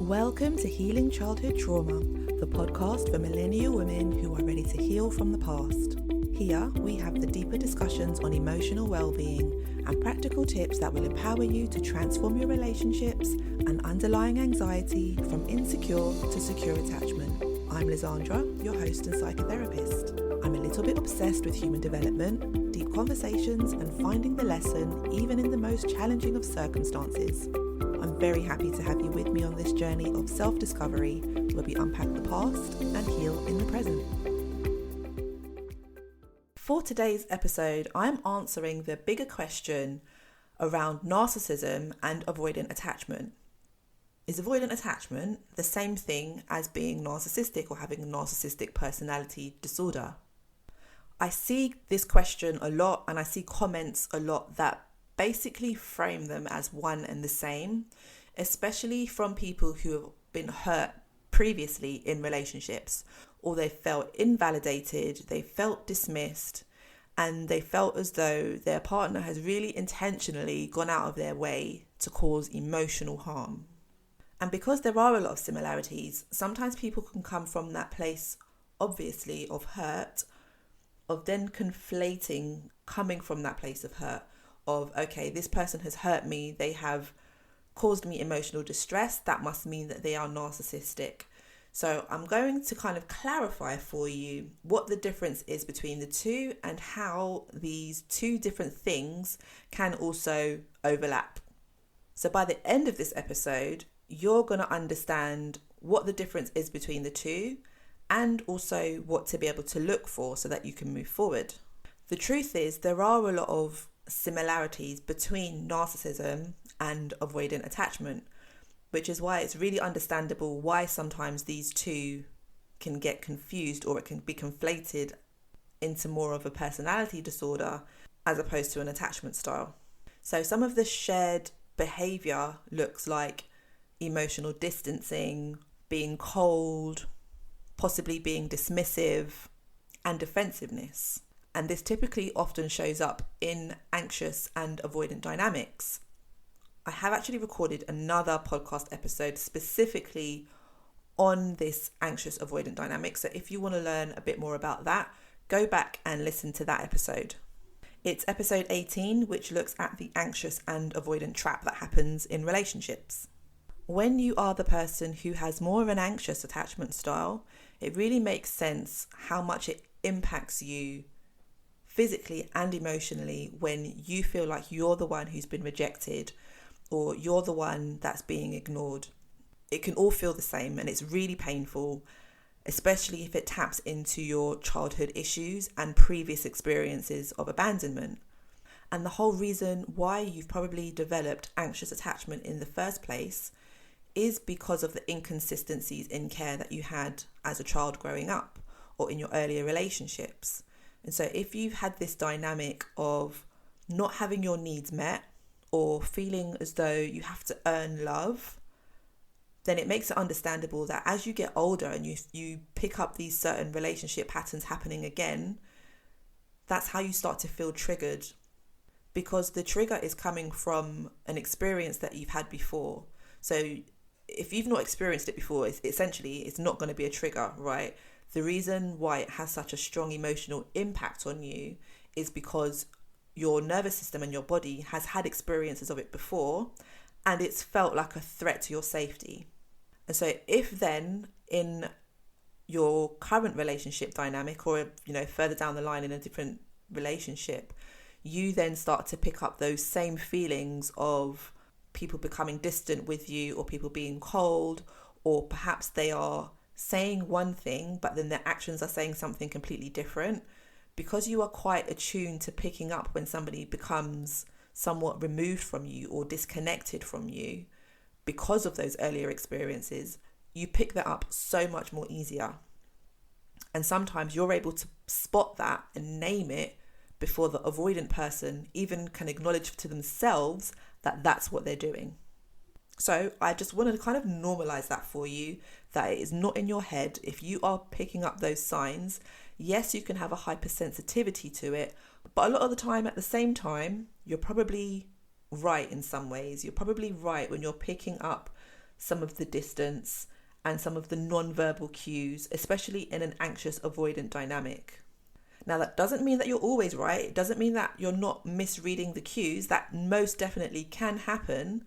Welcome to Healing Childhood Trauma, the podcast for millennial women who are ready to heal from the past. Here, we have the deeper discussions on emotional well-being and practical tips that will empower you to transform your relationships and underlying anxiety from insecure to secure attachment. I'm Lysandra, your host and psychotherapist. I'm a little bit obsessed with human development, deep conversations, and finding the lesson even in the most challenging of circumstances. I'm very happy to have you with me on this journey of self-discovery where we unpack the past and heal in the present. For today's episode, I'm answering the bigger question around narcissism and avoidant attachment. Is avoidant attachment the same thing as being narcissistic or having a narcissistic personality disorder? I see this question a lot and I see comments a lot that basically frame them as one and the same, especially from people who have been hurt previously in relationships, or they felt invalidated, they felt dismissed, and they felt as though their partner has really intentionally gone out of their way to cause emotional harm. And because there are a lot of similarities, sometimes people can come from that place, obviously, of hurt, of then conflating coming from that place of hurt, of, okay, this person has hurt me, they have caused me emotional distress, that must mean that they are narcissistic. So I'm going to kind of clarify for you what the difference is between the two and how these two different things can also overlap. So by the end of this episode, you're going to understand what the difference is between the two and also what to be able to look for so that you can move forward. The truth is there are a lot of similarities between narcissism and avoidant attachment, which is why it's really understandable why sometimes these two can get confused or it can be conflated into more of a personality disorder as opposed to an attachment style. So some of the shared behaviour looks like emotional distancing, being cold, possibly being dismissive, and defensiveness. And this typically often shows up in anxious and avoidant dynamics. I have actually recorded another podcast episode specifically on this anxious avoidant dynamic. So if you want to learn a bit more about that, go back and listen to that episode. It's episode 18, which looks at the anxious and avoidant trap that happens in relationships. When you are the person who has more of an anxious attachment style, it really makes sense how much it impacts you physically and emotionally when you feel like you're the one who's been rejected or you're the one that's being ignored. It can all feel the same and it's really painful, especially if it taps into your childhood issues and previous experiences of abandonment. And the whole reason why you've probably developed anxious attachment in the first place is because of the inconsistencies in care that you had as a child growing up or in your earlier relationships. And so if you've had this dynamic of not having your needs met or feeling as though you have to earn love, then it makes it understandable that as you get older and you pick up these certain relationship patterns happening again, that's how you start to feel triggered, because the trigger is coming from an experience that you've had before. So if you've not experienced it before, it's not going to be a trigger, right? The reason why it has such a strong emotional impact on you is because your nervous system and your body has had experiences of it before and it's felt like a threat to your safety. And so if then in your current relationship dynamic or, further down the line in a different relationship, you then start to pick up those same feelings of people becoming distant with you or people being cold, or perhaps they are saying one thing but then their actions are saying something completely different, because you are quite attuned to picking up when somebody becomes somewhat removed from you or disconnected from you because of those earlier experiences, you pick that up so much more easier. And sometimes you're able to spot that and name it before the avoidant person even can acknowledge to themselves that that's what they're doing. So I just wanted to kind of normalize that for you, that it is not in your head. If you are picking up those signs, yes, you can have a hypersensitivity to it, but a lot of the time, at the same time, you're probably right in some ways. You're probably right when you're picking up some of the distance and some of the non-verbal cues, especially in an anxious-avoidant dynamic. Now, that doesn't mean that you're always right. It doesn't mean that you're not misreading the cues. That most definitely can happen.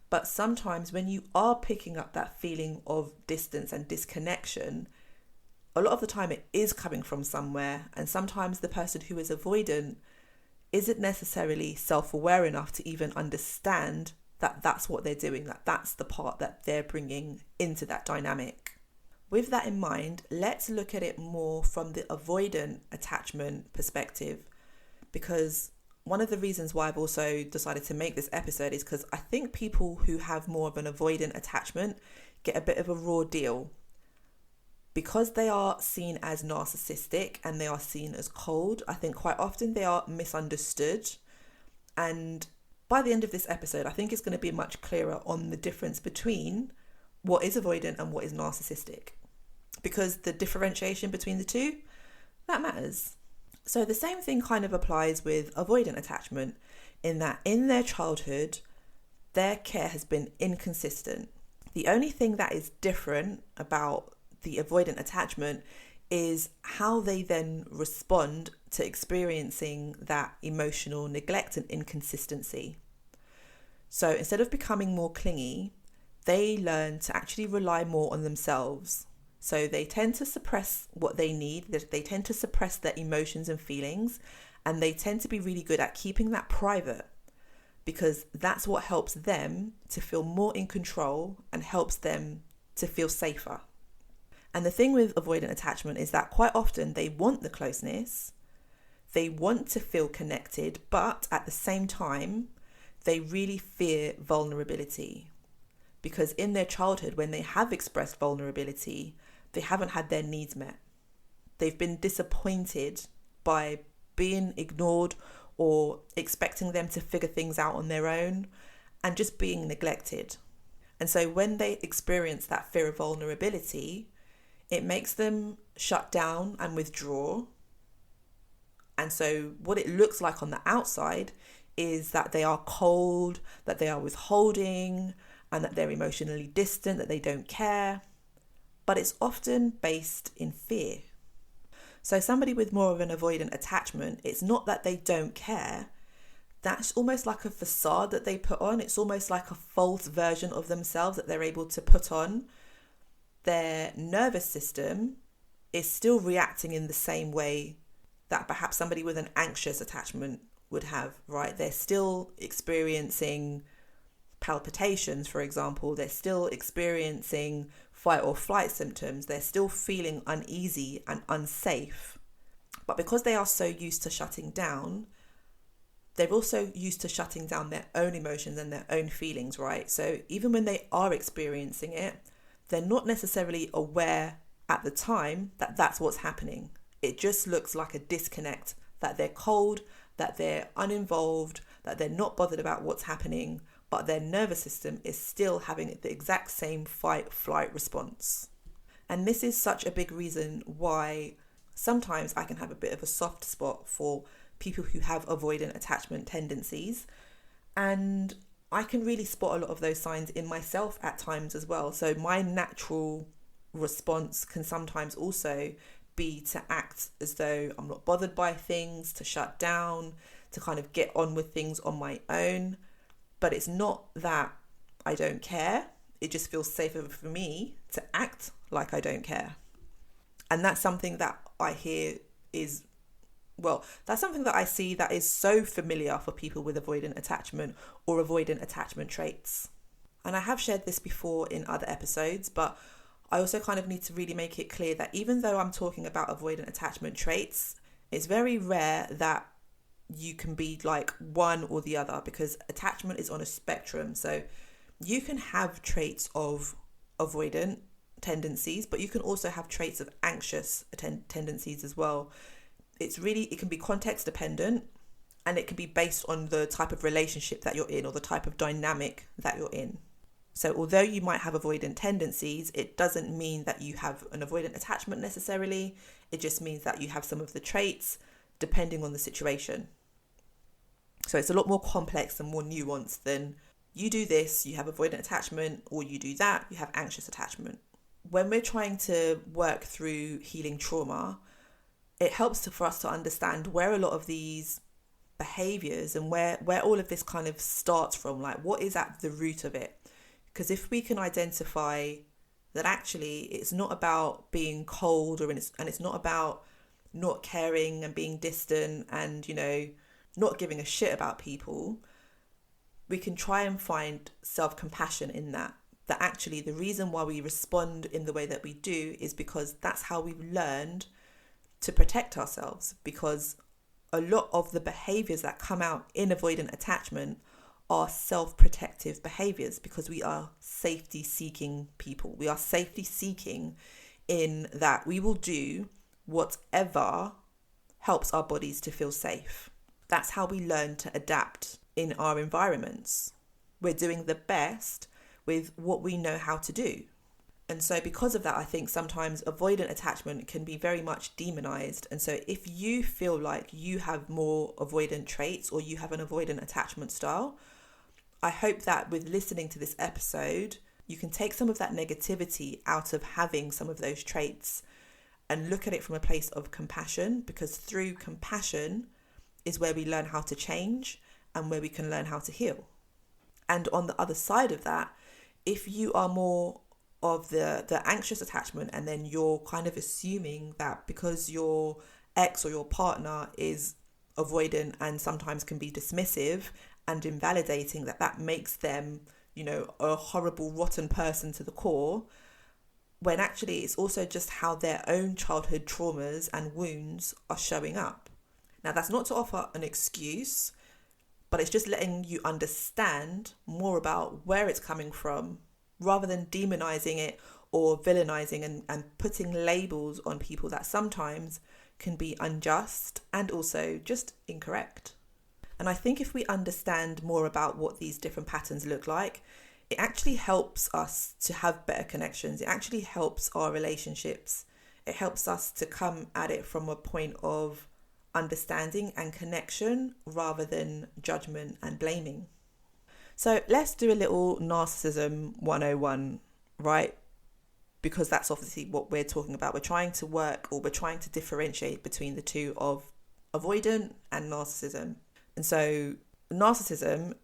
But sometimes when you are picking up that feeling of distance and disconnection, a lot of the time it is coming from somewhere. And sometimes the person who is avoidant isn't necessarily self-aware enough to even understand that that's what they're doing, that that's the part that they're bringing into that dynamic. With that in mind, let's look at it more from the avoidant attachment perspective, because one of the reasons why I've also decided to make this episode is because I think people who have more of an avoidant attachment get a bit of a raw deal. Because they are seen as narcissistic and they are seen as cold, I think quite often they are misunderstood. And by the end of this episode, I think it's going to be much clearer on the difference between what is avoidant and what is narcissistic. Because the differentiation between the two, that matters. So the same thing kind of applies with avoidant attachment, in that in their childhood, their care has been inconsistent. The only thing that is different about the avoidant attachment is how they then respond to experiencing that emotional neglect and inconsistency. So instead of becoming more clingy, they learn to actually rely more on themselves. So they tend to suppress what they need. They tend to suppress their emotions and feelings, and they tend to be really good at keeping that private, because that's what helps them to feel more in control and helps them to feel safer. And the thing with avoidant attachment is that quite often they want the closeness, they want to feel connected, but at the same time, they really fear vulnerability. Because in their childhood, when they have expressed vulnerability, they haven't had their needs met. They've been disappointed by being ignored or expecting them to figure things out on their own and just being neglected. And so when they experience that fear of vulnerability, it makes them shut down and withdraw. And so what it looks like on the outside is that they are cold, that they are withholding, and that they're emotionally distant, that they don't care. But it's often based in fear. So somebody with more of an avoidant attachment, it's not that they don't care. That's almost like a facade that they put on. It's almost like a false version of themselves that they're able to put on. Their nervous system is still reacting in the same way that perhaps somebody with an anxious attachment would have, right? They're still experiencing palpitations, for example. They're still experiencing fight or flight symptoms. They're still feeling uneasy and unsafe. But because they are so used to shutting down, they're also used to shutting down their own emotions and their own feelings, right? So even when they are experiencing it, they're not necessarily aware at the time that that's what's happening. It just looks like a disconnect, that they're cold, that they're uninvolved, that they're not bothered about what's happening, but their nervous system is still having the exact same fight-flight response. And this is such a big reason why sometimes I can have a bit of a soft spot for people who have avoidant attachment tendencies. And I can really spot a lot of those signs in myself at times as well. So my natural response can sometimes also be to act as though I'm not bothered by things, to shut down, to kind of get on with things on my own. But it's not that I don't care. It just feels safer for me to act like I don't care. And that's something that I hear is, well, that's something that I see that is so familiar for people with avoidant attachment or avoidant attachment traits. And I have shared this before in other episodes, but I also kind of need to really make it clear that even though I'm talking about avoidant attachment traits, it's very rare that you can be like one or the other, because attachment is on a spectrum. So you can have traits of avoidant tendencies, but you can also have traits of anxious tendencies as well. It can be context dependent, and it can be based on the type of relationship that you're in or the type of dynamic that you're in. So although you might have avoidant tendencies, it doesn't mean that you have an avoidant attachment necessarily. It just means that you have some of the traits depending on the situation. So it's a lot more complex and more nuanced than you do this, you have avoidant attachment, or you do that, you have anxious attachment. When we're trying to work through healing trauma, it helps for us to understand where a lot of these behaviors and where all of this kind of starts from, like what is at the root of it. Because if we can identify that actually it's not about being cold and it's not about not caring and being distant and, you know, not giving a shit about people, we can try and find self-compassion in that actually the reason why we respond in the way that we do is because that's how we've learned to protect ourselves. Because a lot of the behaviors that come out in avoidant attachment are self-protective behaviors, because we are safety-seeking people. We are safety-seeking in that we will do whatever helps our bodies to feel safe. That's how we learn to adapt in our environments. We're doing the best with what we know how to do. And so because of that, I think sometimes avoidant attachment can be very much demonized. And so if you feel like you have more avoidant traits or you have an avoidant attachment style, I hope that with listening to this episode, you can take some of that negativity out of having some of those traits and look at it from a place of compassion, because through compassion is where we learn how to change and where we can learn how to heal. And on the other side of that, if you are more of the anxious attachment and then you're kind of assuming that because your ex or your partner is avoidant and sometimes can be dismissive and invalidating, that makes them, you know, a horrible, rotten person to the core, when actually it's also just how their own childhood traumas and wounds are showing up. Now, that's not to offer an excuse, but it's just letting you understand more about where it's coming from, rather than demonizing it or villainizing and putting labels on people that sometimes can be unjust and also just incorrect. And I think if we understand more about what these different patterns look like, it actually helps us to have better connections. It actually helps our relationships. It helps us to come at it from a point of understanding and connection rather than judgment and blaming. So let's do a little Narcissism 101, right? Because that's obviously what we're talking about. We're trying to differentiate between the two of avoidant and narcissism. And so narcissism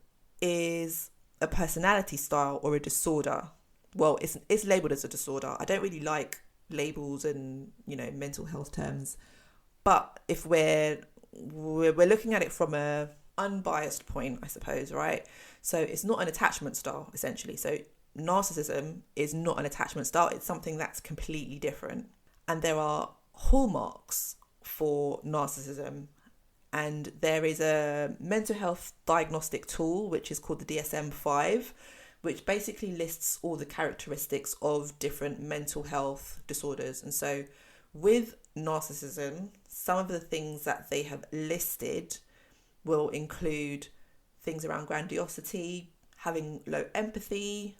is a personality style or a disorder. Well, it's labelled as a disorder. I don't really like labels and, you know, mental health terms. But if we're looking at it from a unbiased point, I suppose, right? So it's not an attachment style, essentially. So narcissism is not an attachment style. It's something that's completely different. And there are hallmarks for narcissism. And there is a mental health diagnostic tool, which is called the DSM-5, which basically lists all the characteristics of different mental health disorders. And so with narcissism, some of the things that they have listed will include things around grandiosity, having low empathy,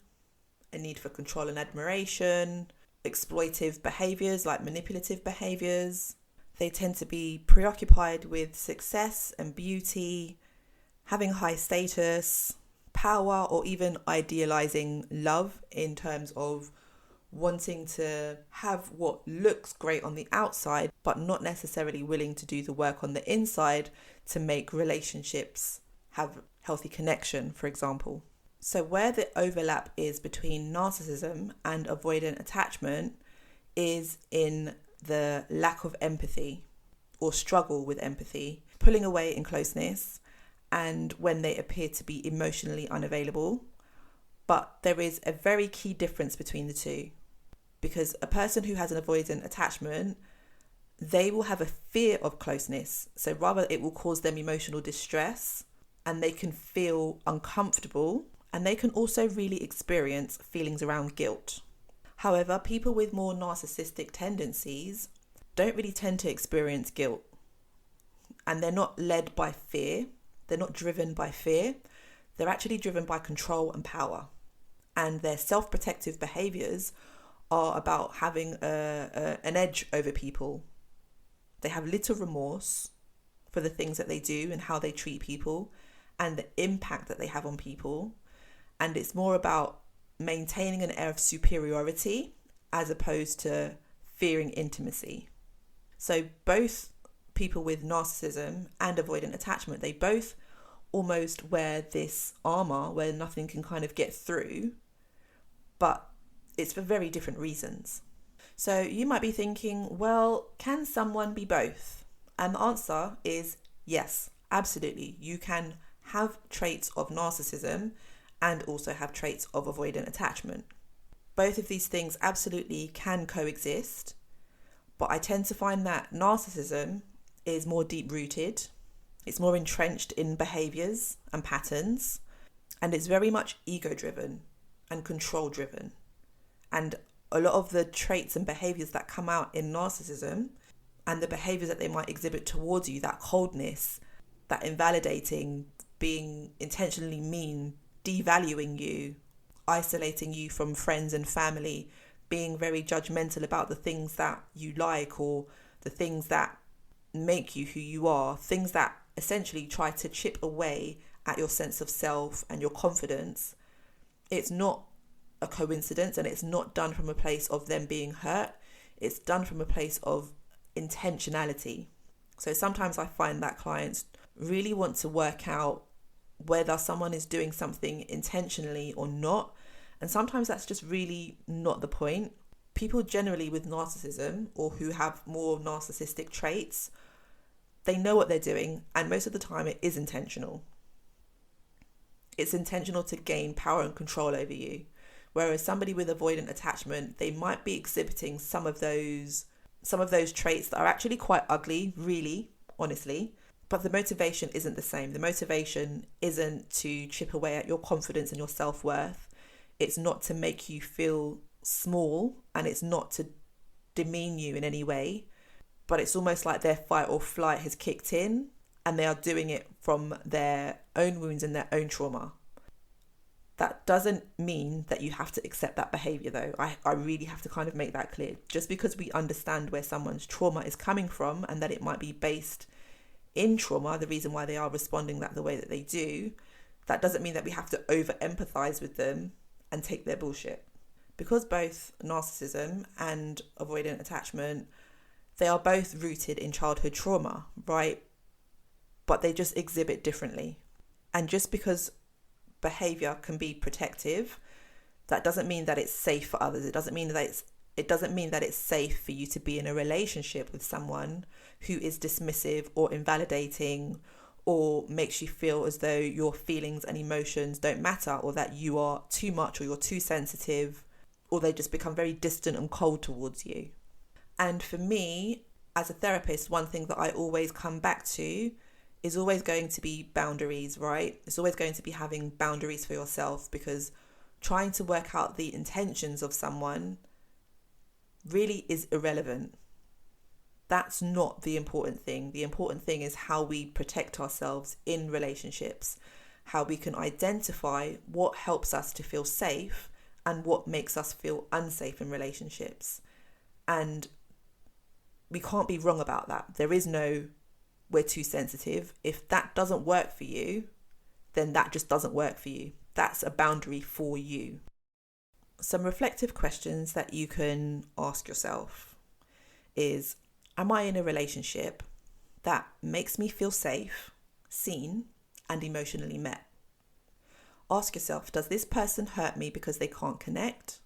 a need for control and admiration, exploitive behaviours like manipulative behaviours. They tend to be preoccupied with success and beauty, having high status, power, or even idealising love in terms of wanting to have what looks great on the outside, but not necessarily willing to do the work on the inside to make relationships have healthy connection, for example. So where the overlap is between narcissism and avoidant attachment is in the lack of empathy or struggle with empathy, pulling away in closeness, and when they appear to be emotionally unavailable. But there is a very key difference between the two, because a person who has an avoidant attachment, they will have a fear of closeness. So rather it will cause them emotional distress, and they can feel uncomfortable, and they can also really experience feelings around guilt. However, people with more narcissistic tendencies don't really tend to experience guilt, and they're not led by fear. They're not driven by fear. They're actually driven by control and power. And their self-protective behaviours are about having an edge over people. They have little remorse for the things that they do and how they treat people and the impact that they have on people. and it's more about maintaining an air of superiority as opposed to fearing intimacy. So both people with narcissism and avoidant attachment, they both almost wear this armor where nothing can kind of get through, but it's for very different reasons. So you might be thinking, well, can someone be both? And the answer is yes, absolutely. You can have traits of narcissism and also have traits of avoidant attachment. Both of these things absolutely can coexist, but I tend to find that narcissism is more deep-rooted, it's more entrenched in behaviours and patterns, and it's very much ego-driven and control-driven. And a lot of the traits and behaviours that come out in narcissism and the behaviours that they might exhibit towards you, that coldness, that invalidating, being intentionally mean, devaluing you, isolating you from friends and family, being very judgmental about the things that you like or the things that make you who you are, things that essentially try to chip away at your sense of self and your confidence. It's not a coincidence, and it's not done from a place of them being hurt. It's done from a place of intentionality. So sometimes I find that clients really want to work out whether someone is doing something intentionally or not. And sometimes that's just really not the point. People generally with narcissism or who have more narcissistic traits, they know what they're doing, and most of the time it is intentional. It's intentional to gain power and control over you. Whereas somebody with avoidant attachment, they might be exhibiting some of those traits that are actually quite ugly, really, honestly. But the motivation isn't the same. The motivation isn't to chip away at your confidence and your self-worth. It's not to make you feel small, and it's not to demean you in any way. But it's almost like their fight or flight has kicked in, and they are doing it from their own wounds and their own trauma. That doesn't mean that you have to accept that behaviour, though. I really have to kind of make that clear. Just because we understand where someone's trauma is coming from and that it might be based in trauma, the reason why they are responding the way that they do, that doesn't mean that we have to over-empathise with them and take their bullshit. Because both narcissism and avoidant attachment, they are both rooted in childhood trauma, right? But they just exhibit differently. And just because behaviour can be protective, that doesn't mean that it's safe for others. It doesn't mean that it's safe for you to be in a relationship with someone who is dismissive or invalidating or makes you feel as though your feelings and emotions don't matter, or that you are too much or you're too sensitive, or they just become very distant and cold towards you. And for me, as a therapist, one thing that I always come back to is always going to be boundaries, right? It's always going to be having boundaries for yourself, because trying to work out the intentions of someone really is irrelevant. That's not the important thing. The important thing is how we protect ourselves in relationships, how we can identify what helps us to feel safe and what makes us feel unsafe in relationships. And we can't be wrong about that. There is no we're too sensitive. If that doesn't work for you, then that just doesn't work for you. That's a boundary for you. Some reflective questions that you can ask yourself is, am I in a relationship that makes me feel safe, seen, and emotionally met? Ask yourself, does this person hurt me because they can't connect,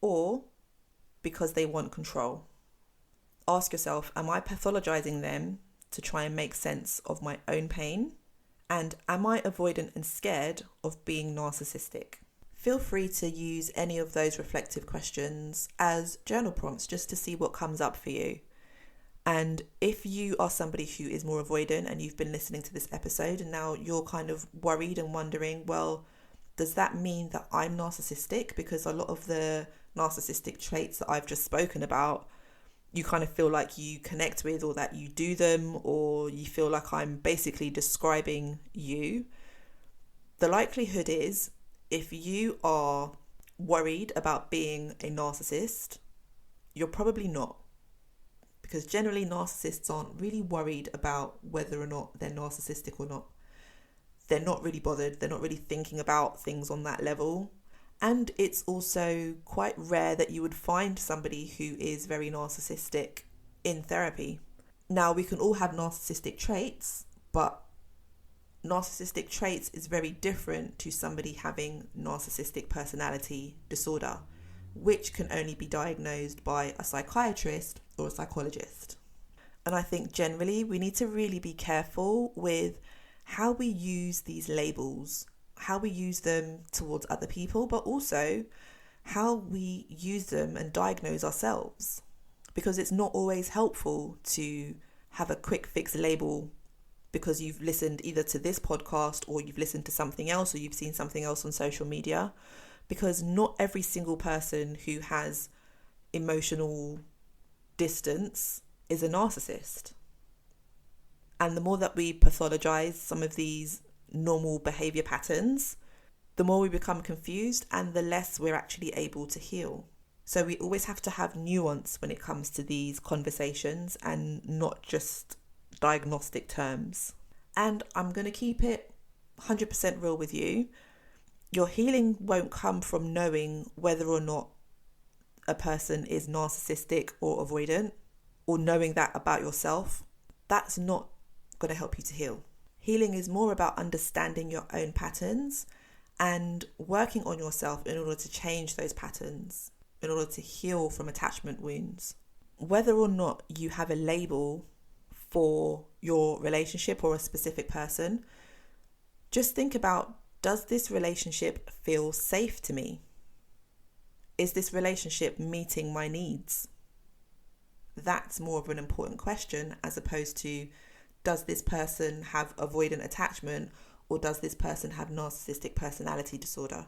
or because they want control? Ask yourself, am I pathologizing them to try and make sense of my own pain? And am I avoidant and scared of being narcissistic? Feel free to use any of those reflective questions as journal prompts just to see what comes up for you. And if you are somebody who is more avoidant and you've been listening to this episode and now you're kind of worried and wondering, well, does that mean that I'm narcissistic? Because a lot of the narcissistic traits that I've just spoken about, you kind of feel like you connect with, or that you do them, or you feel like I'm basically describing you. The likelihood is, if you are worried about being a narcissist, you're probably not. Because generally narcissists aren't really worried about whether or not they're narcissistic or not. they're not really bothered, they're not really thinking about things on that level. And it's also quite rare that you would find somebody who is very narcissistic in therapy. Now, we can all have narcissistic traits, but narcissistic traits is very different to somebody having narcissistic personality disorder, which can only be diagnosed by a psychiatrist or a psychologist. And I think generally we need to really be careful with how we use these labels, how we use them towards other people, but also how we use them and diagnose ourselves. Because it's not always helpful to have a quick fix label because you've listened either to this podcast or you've listened to something else or you've seen something else on social media. Because not every single person who has emotional distance is a narcissist. And the more that we pathologize some of these normal behavior patterns, the more we become confused and the less we're actually able to heal. So we always have to have nuance when it comes to these conversations and not just diagnostic terms. And I'm going to keep it 100% real with you. Your healing won't come from knowing whether or not a person is narcissistic or avoidant, or knowing that about yourself. That's not going to help you to heal. Healing is more about understanding your own patterns and working on yourself in order to change those patterns, in order to heal from attachment wounds. Whether or not you have a label for your relationship or a specific person, just think about, does this relationship feel safe to me? Is this relationship meeting my needs? That's more of an important question as opposed to, does this person have avoidant attachment or does this person have narcissistic personality disorder?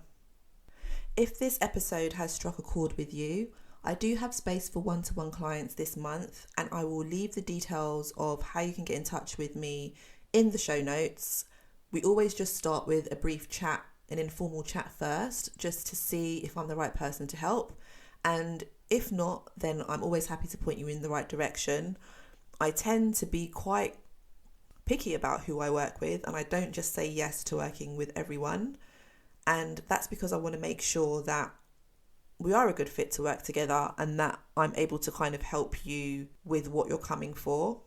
If this episode has struck a chord with you, I do have space for one-to-one clients this month, and I will leave the details of how you can get in touch with me in the show notes. We always just start with a brief chat, an informal chat first, just to see if I'm the right person to help. And if not, then I'm always happy to point you in the right direction. I tend to be quite picky about who I work with, and I don't just say yes to working with everyone. And that's because I want to make sure that we are a good fit to work together and that I'm able to kind of help you with what you're coming for.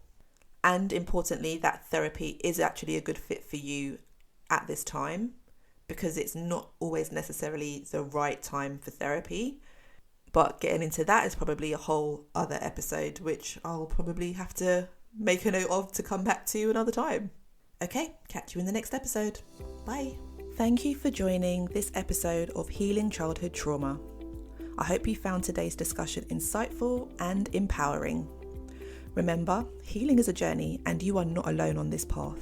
And importantly, that therapy is actually a good fit for you at this time, because it's not always necessarily the right time for therapy. But getting into that is probably a whole other episode, which I'll probably have to make a note of to come back to another time. Okay, catch you in the next episode. Bye. Thank you for joining this episode of Healing Childhood Trauma. I hope you found today's discussion insightful and empowering. Remember, healing is a journey and you are not alone on this path.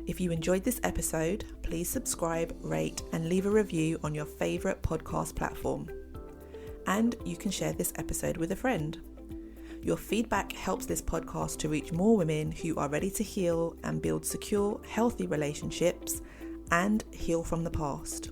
If you enjoyed this episode, please subscribe, rate, and leave a review on your favourite podcast platform. And you can share this episode with a friend. Your feedback helps this podcast to reach more women who are ready to heal and build secure, healthy relationships and heal from the past.